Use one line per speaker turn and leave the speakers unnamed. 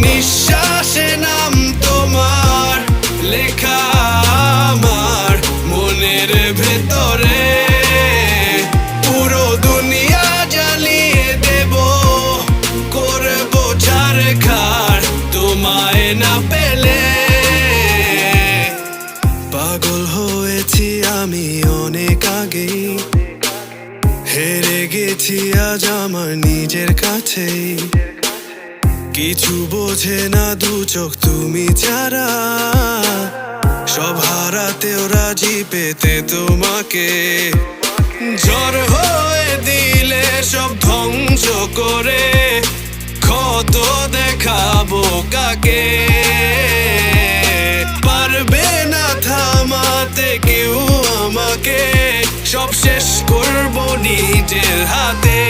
নিঃশ্বাসে নাম তোমার লেখা আমার মনের ভেতরে। পুরো দুনিয়া জ্বালিয়ে দেব, করবো ছারখার তোমায় না পেলে। পাগল হয়েছি আমি অনেক আগেই, হেরে গেছি আজ আমার নিজের কাছেই। কিছু বোঝে না দু চোখ তুমি ছাড়া, সব হারাতেও রাজি পেতে তোমাকে। ঝড় হয়ে দিলে সব ধ্বংস করে ক্ষত দেখাবো কাকে। পারবে না থামাতে কেউ আমাকে, সব শেষ করবো নিজের হাতে।